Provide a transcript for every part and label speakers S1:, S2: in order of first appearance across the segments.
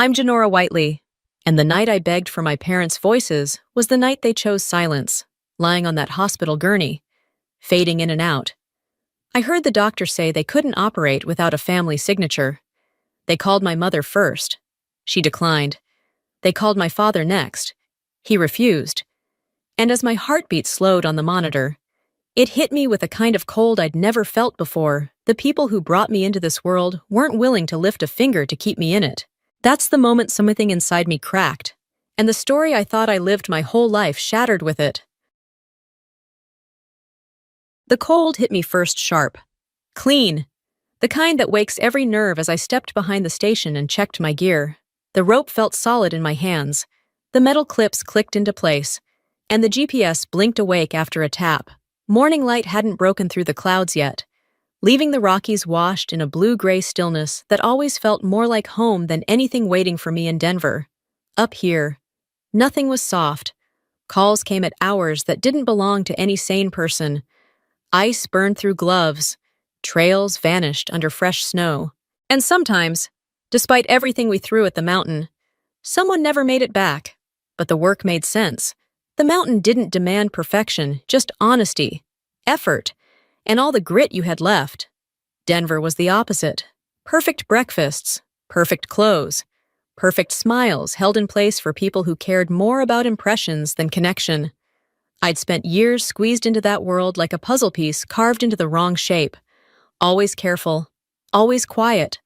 S1: I'm Jenora Whiteley, and the night I begged for my parents' voices was the night they chose silence, lying on that hospital gurney, fading in and out. I heard the doctor say they couldn't operate without a family signature. They called my mother first. She declined. They called my father next. He refused. And as my heartbeat slowed on the monitor, it hit me with a kind of cold I'd never felt before. The people who brought me into this world weren't willing to lift a finger to keep me in it. That's the moment something inside me cracked, and the story I thought I lived my whole life shattered with it. The cold hit me first sharp, clean, the kind that wakes every nerve as I stepped behind the station and checked my gear. The rope felt solid in my hands, the metal clips clicked into place, and the GPS blinked awake after a tap. Morning light hadn't broken through the clouds yet, leaving the Rockies washed in a blue-gray stillness that always felt more like home than anything waiting for me in Denver. Up here, nothing was soft. Calls came at hours that didn't belong to any sane person. Ice burned through gloves. Trails vanished under fresh snow. And sometimes, despite everything we threw at the mountain, someone never made it back. But the work made sense. The mountain didn't demand perfection, just honesty, effort, and all the grit you had left. Denver was the opposite. Perfect breakfasts, perfect clothes, perfect smiles held in place for people who cared more about impressions than connection. I'd spent years squeezed into that world like a puzzle piece carved into the wrong shape. Always careful, always quiet,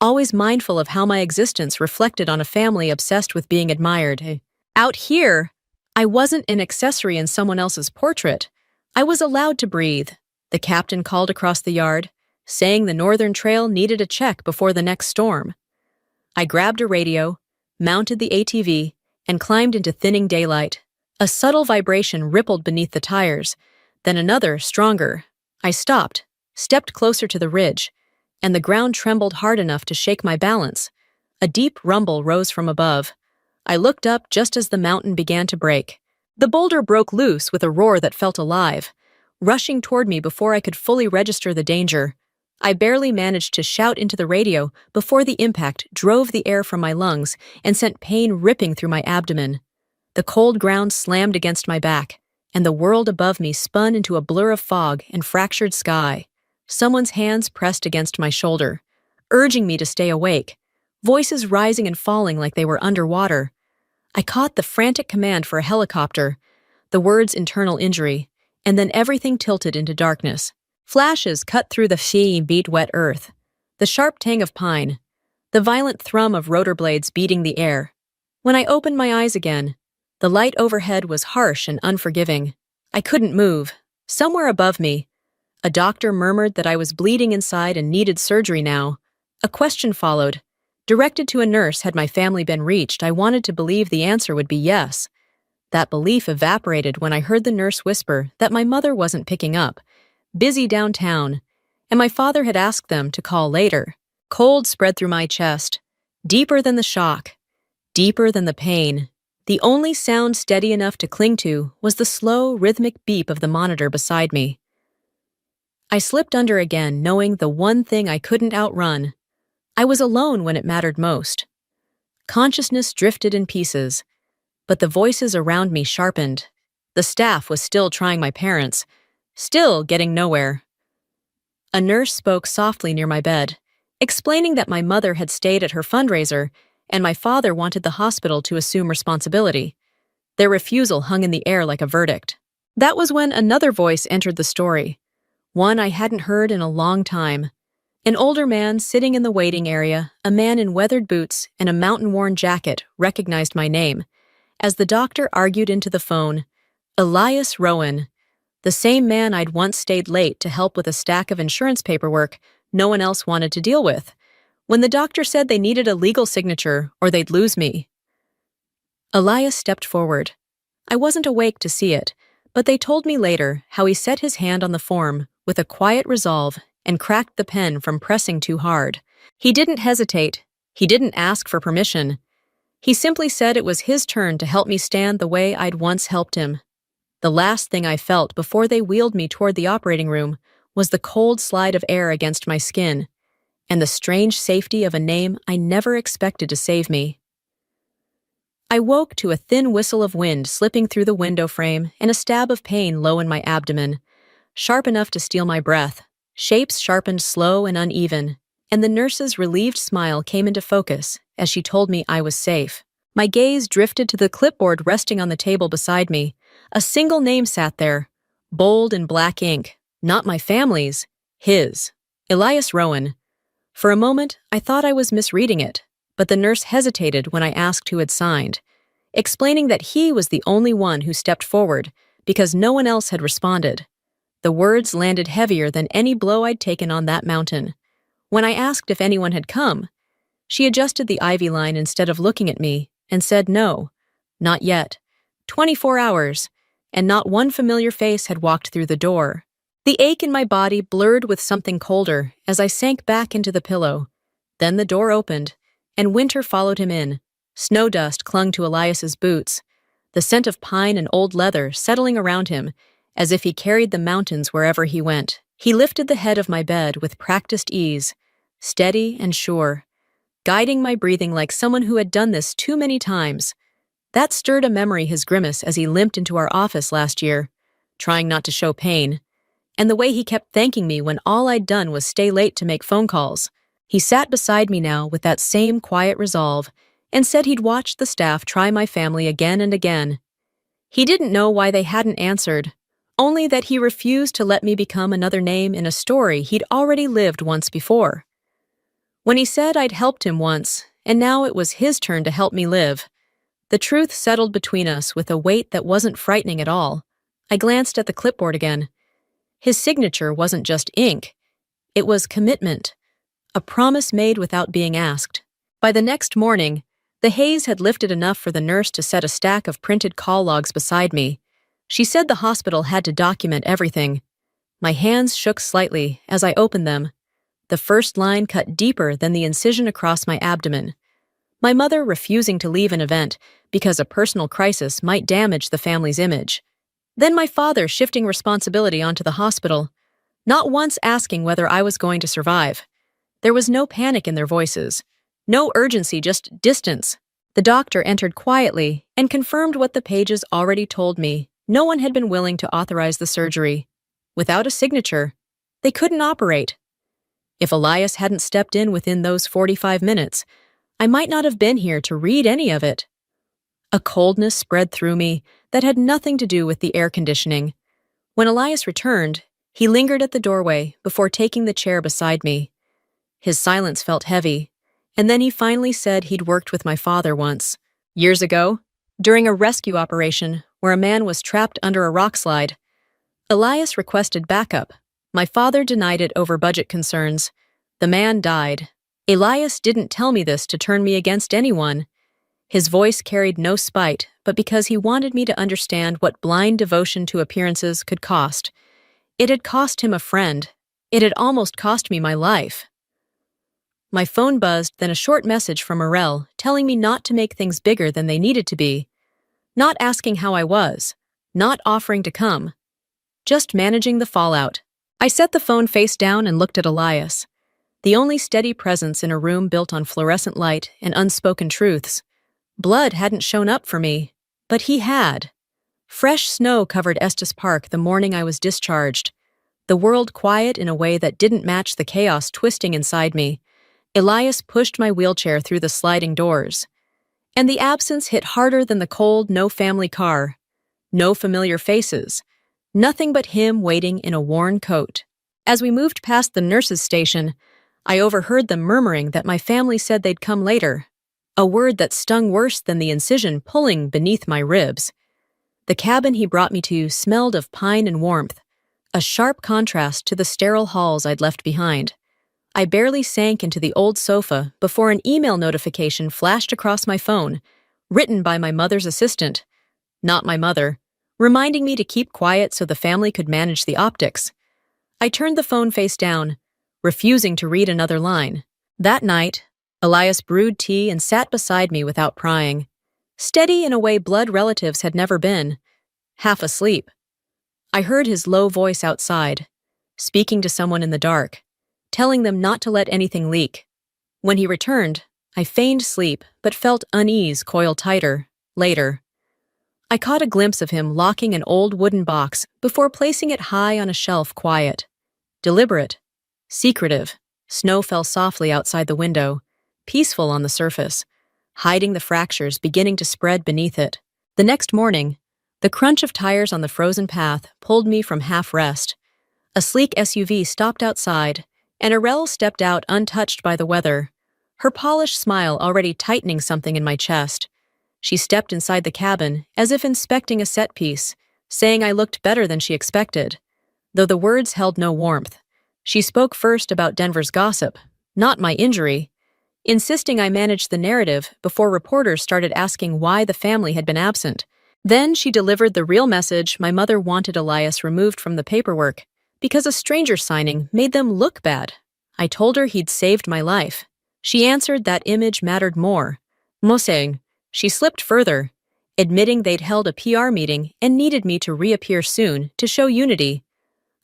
S1: always mindful of how my existence reflected on a family obsessed with being admired. Out here, I wasn't an accessory in someone else's portrait. I was allowed to breathe. The captain called across the yard, saying the Northern Trail needed a check before the next storm. I grabbed a radio, mounted the ATV, and climbed into thinning daylight. A subtle vibration rippled beneath the tires, then another, stronger. I stopped, stepped closer to the ridge, and the ground trembled hard enough to shake my balance. A deep rumble rose from above. I looked up just as the mountain began to break. The boulder broke loose with a roar that felt alive, rushing toward me before I could fully register the danger. I barely managed to shout into the radio before the impact drove the air from my lungs and sent pain ripping through my abdomen. The cold ground slammed against my back, and the world above me spun into a blur of fog and fractured sky. Someone's hands pressed against my shoulder, urging me to stay awake, voices rising and falling like they were underwater. I caught the frantic command for a helicopter, the words internal injury, and then everything tilted into darkness. Flashes cut through the sea beat wet earth, the sharp tang of pine, the violent thrum of rotor blades beating the air. When I opened my eyes again, the light overhead was harsh and unforgiving. I couldn't move. Somewhere above me, a doctor murmured that I was bleeding inside and needed surgery now. A question followed. Directed to a nurse, had my family been reached? I wanted to believe the answer would be yes. That belief evaporated when I heard the nurse whisper that my mother wasn't picking up, busy downtown, and my father had asked them to call later. Cold spread through my chest, deeper than the shock, deeper than the pain. The only sound steady enough to cling to was the slow, rhythmic beep of the monitor beside me. I slipped under again, knowing the one thing I couldn't outrun. I was alone when it mattered most. Consciousness drifted in pieces, but the voices around me sharpened. The staff was still trying my parents, still getting nowhere. A nurse spoke softly near my bed, explaining that my mother had stayed at her fundraiser and my father wanted the hospital to assume responsibility. Their refusal hung in the air like a verdict. That was when another voice entered the story, one I hadn't heard in a long time. An older man sitting in the waiting area, a man in weathered boots and a mountain-worn jacket, recognized my name. As the doctor argued into the phone, Elias Rowan, the same man I'd once stayed late to help with a stack of insurance paperwork no one else wanted to deal with, when the doctor said they needed a legal signature or they'd lose me. Elias stepped forward. I wasn't awake to see it, but they told me later how he set his hand on the form with a quiet resolve and cracked the pen from pressing too hard. He didn't hesitate. He didn't ask for permission. He simply said it was his turn to help me stand the way I'd once helped him. The last thing I felt before they wheeled me toward the operating room was the cold slide of air against my skin and the strange safety of a name I never expected to save me. I woke to a thin whistle of wind slipping through the window frame and a stab of pain low in my abdomen, sharp enough to steal my breath. Shapes sharpened slow and uneven, and the nurse's relieved smile came into focus as she told me I was safe. My gaze drifted to the clipboard resting on the table beside me. A single name sat there, bold in black ink. Not my family's, his. Elias Rowan. For a moment, I thought I was misreading it, but the nurse hesitated when I asked who had signed, explaining that he was the only one who stepped forward because no one else had responded. The words landed heavier than any blow I'd taken on that mountain. When I asked if anyone had come, she adjusted the ivy line instead of looking at me and said no, not yet. 24 hours, and not one familiar face had walked through the door. The ache in my body blurred with something colder as I sank back into the pillow. Then the door opened, and Winter followed him in. Snow dust clung to Elias's boots, the scent of pine and old leather settling around him, as if he carried the mountains wherever he went. He lifted the head of my bed with practiced ease, steady and sure, guiding my breathing like someone who had done this too many times. That stirred a memory his grimace as he limped into our office last year, trying not to show pain, and the way he kept thanking me when all I'd done was stay late to make phone calls. He sat beside me now with that same quiet resolve and said he'd watched the staff try my family again and again. He didn't know why they hadn't answered, only that he refused to let me become another name in a story he'd already lived once before. When he said I'd helped him once, and now it was his turn to help me live, the truth settled between us with a weight that wasn't frightening at all. I glanced at the clipboard again. His signature wasn't just ink. It was commitment, a promise made without being asked. By the next morning, the haze had lifted enough for the nurse to set a stack of printed call logs beside me. She said the hospital had to document everything. My hands shook slightly as I opened them. The first line cut deeper than the incision across my abdomen. My mother refusing to leave an event because a personal crisis might damage the family's image. Then my father shifting responsibility onto the hospital, not once asking whether I was going to survive. There was no panic in their voices, no urgency, just distance. The doctor entered quietly and confirmed what the pages already told me. No one had been willing to authorize the surgery. Without a signature, they couldn't operate. If Elias hadn't stepped in within those 45 minutes, I might not have been here to read any of it. A coldness spread through me that had nothing to do with the air conditioning. When Elias returned, he lingered at the doorway before taking the chair beside me. His silence felt heavy, and then he finally said he'd worked with my father once, years ago, during a rescue operation where a man was trapped under a rock slide. Elias requested backup. My father denied it over budget concerns. The man died. Elias didn't tell me this to turn me against anyone. His voice carried no spite, but because he wanted me to understand what blind devotion to appearances could cost. It had cost him a friend. It had almost cost me my life. My phone buzzed, then a short message from Morel telling me not to make things bigger than they needed to be. Not asking how I was, not offering to come, just managing the fallout. I set the phone face down and looked at Elias, the only steady presence in a room built on fluorescent light and unspoken truths. Blood hadn't shown up for me, but he had. Fresh snow covered Estes Park the morning I was discharged, the world quiet in a way that didn't match the chaos twisting inside me. Elias pushed my wheelchair through the sliding doors, and the absence hit harder than the cold, no family car. No familiar faces. Nothing but him waiting in a worn coat. As we moved past the nurse's station, I overheard them murmuring that my family said they'd come later, a word that stung worse than the incision pulling beneath my ribs. The cabin he brought me to smelled of pine and warmth, a sharp contrast to the sterile halls I'd left behind. I barely sank into the old sofa before an email notification flashed across my phone, written by my mother's assistant, not my mother, reminding me to keep quiet so the family could manage the optics. I turned the phone face down, refusing to read another line. That night, Elias brewed tea and sat beside me without prying, steady in a way blood relatives had never been, half asleep. I heard his low voice outside, speaking to someone in the dark, telling them not to let anything leak. When he returned, I feigned sleep but felt unease coil tighter. Later, I caught a glimpse of him locking an old wooden box before placing it high on a shelf, quiet, deliberate, secretive. Snow fell softly outside the window, peaceful on the surface, hiding the fractures beginning to spread beneath it. The next morning, the crunch of tires on the frozen path pulled me from half-rest. A sleek SUV stopped outside, and Arelle stepped out untouched by the weather, her polished smile already tightening something in my chest. She stepped inside the cabin as if inspecting a set piece, saying I looked better than she expected. Though the words held no warmth, she spoke first about Denver's gossip, not my injury, insisting I managed the narrative before reporters started asking why the family had been absent. Then she delivered the real message: my mother wanted Elias removed from the paperwork because a stranger signing made them look bad. I told her he'd saved my life. She answered that image mattered more. Moseng. She slipped further, admitting they'd held a PR meeting and needed me to reappear soon to show unity.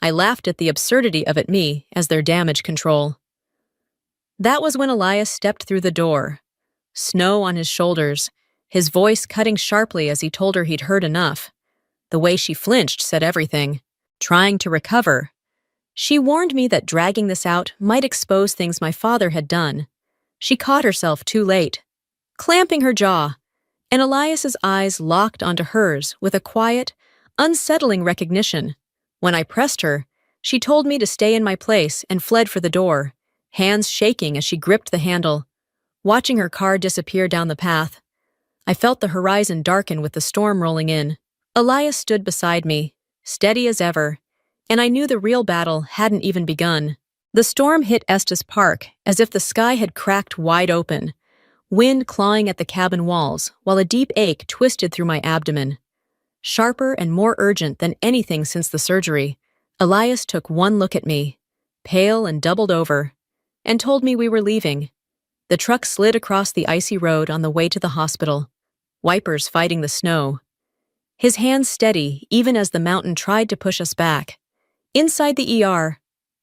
S1: I laughed at the absurdity of it, me as their damage control. That was when Elias stepped through the door, snow on his shoulders, his voice cutting sharply as he told her he'd heard enough. The way she flinched said everything. Trying to recover. She warned me that dragging this out might expose things my father had done. She caught herself too late, clamping her jaw, and Elias's eyes locked onto hers with a quiet, unsettling recognition. When I pressed her, she told me to stay in my place and fled for the door, hands shaking as she gripped the handle. Watching her car disappear down the path, I felt the horizon darken with the storm rolling in. Elias stood beside me, steady as ever, and I knew the real battle hadn't even begun. The storm hit Estes Park as if the sky had cracked wide open, wind clawing at the cabin walls while a deep ache twisted through my abdomen. Sharper and more urgent than anything since the surgery, Elias took one look at me, pale and doubled over, and told me we were leaving. The truck slid across the icy road on the way to the hospital, wipers fighting the snow. His hands steady even as the mountain tried to push us back. Inside the ER,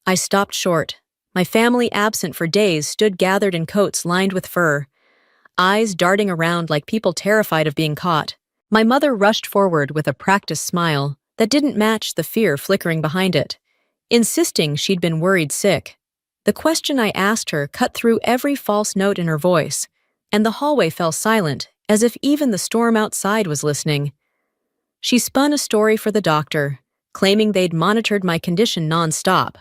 S1: I stopped short. My family, absent for days, stood gathered in coats lined with fur, eyes darting around like people terrified of being caught. My mother rushed forward with a practiced smile that didn't match the fear flickering behind it, insisting she'd been worried sick. The question I asked her cut through every false note in her voice, and the hallway fell silent, as if even the storm outside was listening. She spun a story for the doctor, claiming they'd monitored my condition non-stop.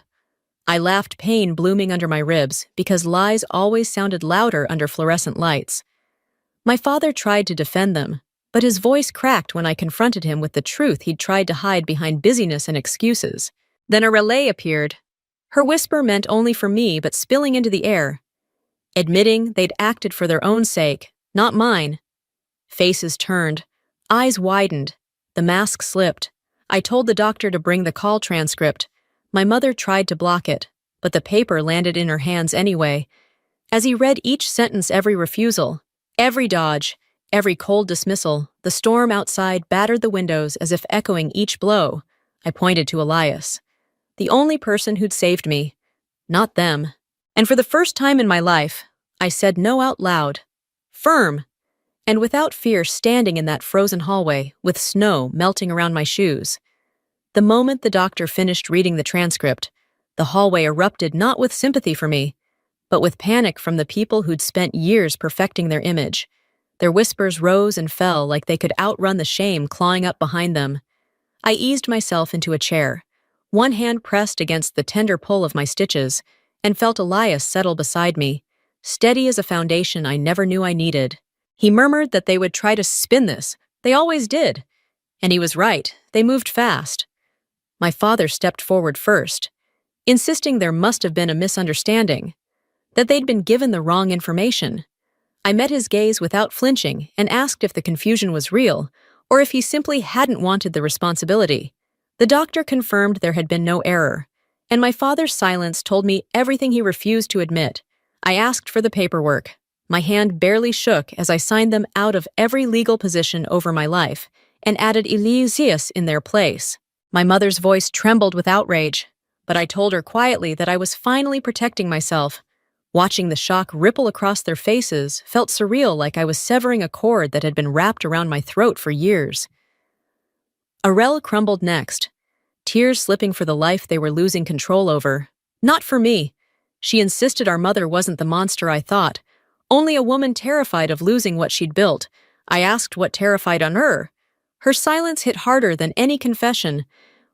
S1: I laughed, pain blooming under my ribs, because lies always sounded louder under fluorescent lights. My father tried to defend them, but his voice cracked when I confronted him with the truth he'd tried to hide behind busyness and excuses. Then a relay appeared. Her whisper meant only for me, but spilling into the air, admitting they'd acted for their own sake, not mine. Faces turned, eyes widened, the mask slipped. I told the doctor to bring the call transcript. My mother tried to block it, but the paper landed in her hands anyway. As he read each sentence, every refusal, every dodge, every cold dismissal, the storm outside battered the windows as if echoing each blow. I pointed to Elias, the only person who'd saved me, not them. And for the first time in my life, I said no out loud, firm, and without fear, standing in that frozen hallway with snow melting around my shoes. The moment the doctor finished reading the transcript, the hallway erupted not with sympathy for me, but with panic from the people who'd spent years perfecting their image. Their whispers rose and fell like they could outrun the shame clawing up behind them. I eased myself into a chair, one hand pressed against the tender pull of my stitches, and felt Elias settle beside me, steady as a foundation I never knew I needed. He murmured that they would try to spin this. They always did. And he was right. They moved fast. My father stepped forward first, insisting there must have been a misunderstanding, that they'd been given the wrong information. I met his gaze without flinching and asked if the confusion was real, or if he simply hadn't wanted the responsibility. The doctor confirmed there had been no error, and my father's silence told me everything he refused to admit. I asked for the paperwork. My hand barely shook as I signed them out of every legal position over my life and added Elias in their place. My mother's voice trembled with outrage, but I told her quietly that I was finally protecting myself. Watching the shock ripple across their faces felt surreal, like I was severing a cord that had been wrapped around my throat for years. Aurel crumbled next, tears slipping for the life they were losing control over. Not for me. She insisted our mother wasn't the monster I thought, only a woman terrified of losing what she'd built. I asked what terrified on her. Her silence hit harder than any confession.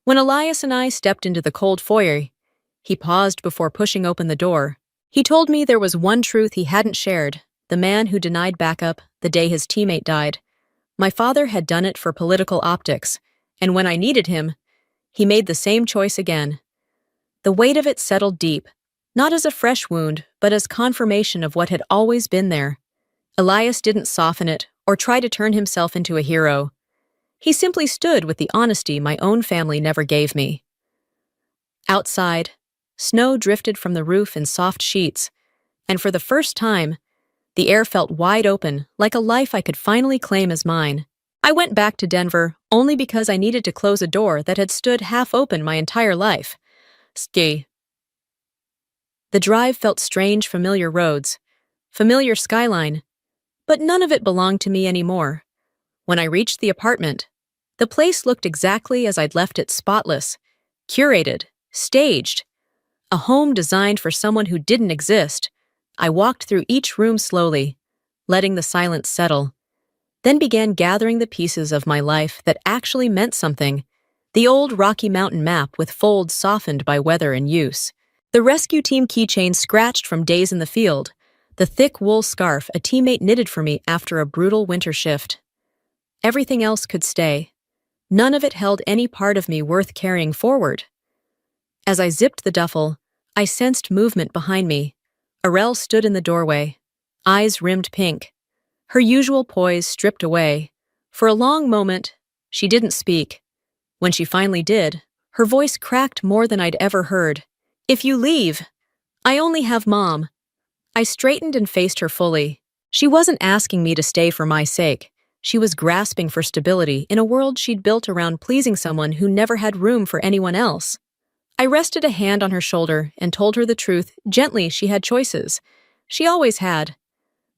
S1: When Elias and I stepped into the cold foyer, he paused before pushing open the door. He told me there was one truth he hadn't shared: the man who denied backup the day his teammate died. My father had done it for political optics, and when I needed him, he made the same choice again. The weight of it settled deep, not as a fresh wound, but as confirmation of what had always been there. Elias didn't soften it or try to turn himself into a hero. He simply stood with the honesty my own family never gave me. Outside, snow drifted from the roof in soft sheets, and for the first time, the air felt wide open, like a life I could finally claim as mine. I went back to Denver only because I needed to close a door that had stood half open my entire life. Ski. The drive felt strange, familiar roads, familiar skyline, but none of it belonged to me anymore. When I reached the apartment, the place looked exactly as I'd left it: spotless, curated, staged. A home designed for someone who didn't exist. I walked through each room slowly, letting the silence settle, then began gathering the pieces of my life that actually meant something. The old Rocky Mountain map with folds softened by weather and use. The rescue team keychain scratched from days in the field. The thick wool scarf a teammate knitted for me after a brutal winter shift. Everything else could stay. None of it held any part of me worth carrying forward. As I zipped the duffel, I sensed movement behind me. Aurel stood in the doorway, eyes rimmed pink, her usual poise stripped away. For a long moment, she didn't speak. When she finally did, her voice cracked more than I'd ever heard. "If you leave, I only have Mom." I straightened and faced her fully. She wasn't asking me to stay for my sake. She was grasping for stability in a world she'd built around pleasing someone who never had room for anyone else. I rested a hand on her shoulder and told her the truth. Gently, she had choices. She always had.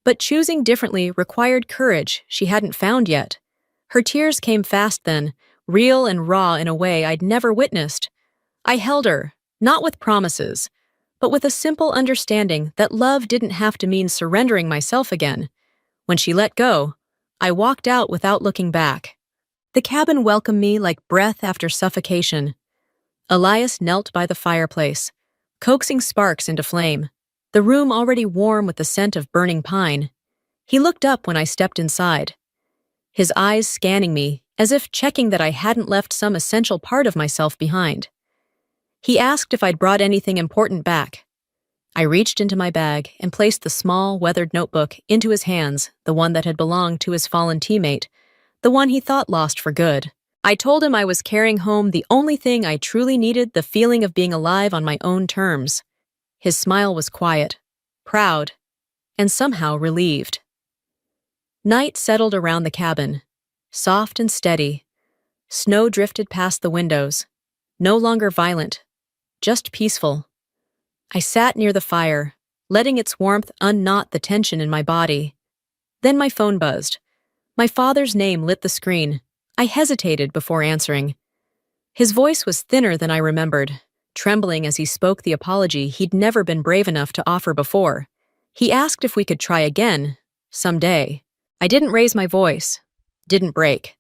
S1: But choosing differently required courage she hadn't found yet. Her tears came fast then, real and raw in a way I'd never witnessed. I held her, not with promises, but with a simple understanding that love didn't have to mean surrendering myself again. When she let go, I walked out without looking back. The cabin welcomed me like breath after suffocation. Elias knelt by the fireplace, coaxing sparks into flame, the room already warm with the scent of burning pine. He looked up when I stepped inside, his eyes scanning me as if checking that I hadn't left some essential part of myself behind. He asked if I'd brought anything important back. I reached into my bag and placed the small, weathered notebook into his hands, the one that had belonged to his fallen teammate, the one he thought lost for good. I told him I was carrying home the only thing I truly needed: the feeling of being alive on my own terms. His smile was quiet, proud, and somehow relieved. Night settled around the cabin, soft and steady. Snow drifted past the windows, no longer violent, just peaceful. I sat near the fire, letting its warmth unknot the tension in my body. Then my phone buzzed. My father's name lit the screen. I hesitated before answering. His voice was thinner than I remembered, trembling as he spoke the apology he'd never been brave enough to offer before. He asked if we could try again, someday. I didn't raise my voice, didn't break.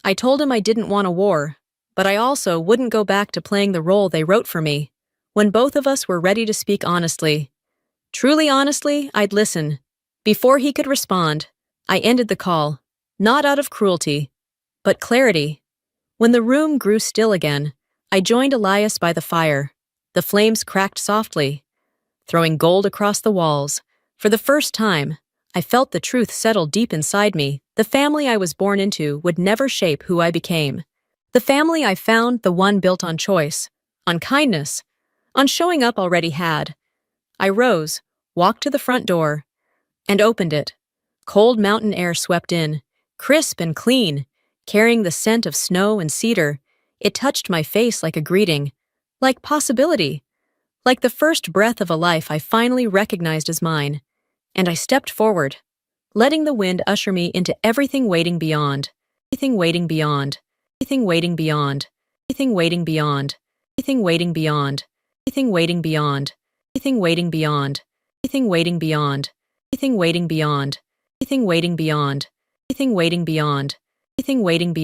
S1: I told him I didn't want a war, but I also wouldn't go back to playing the role they wrote for me. When both of us were ready to speak honestly, truly honestly, I'd listen. Before he could respond, I ended the call, not out of cruelty, but clarity. When the room grew still again, I joined Elias by the fire. The flames cracked softly, throwing gold across the walls. For the first time, I felt the truth settle deep inside me. The family I was born into would never shape who I became. The family I found, the one built on choice, on kindness, on showing up, already had. I rose, walked to the front door, and opened it. Cold mountain air swept in, crisp and clean, carrying the scent of snow and cedar. It touched my face like a greeting, like possibility. Like the first breath of a life I finally recognized as mine, and I stepped forward, letting the wind usher me into everything waiting beyond, everything waiting beyond, everything waiting beyond, everything waiting beyond, everything waiting beyond, everything waiting beyond, everything waiting beyond, everything waiting beyond, everything waiting beyond, everything waiting beyond, everything waiting beyond, everything waiting beyond.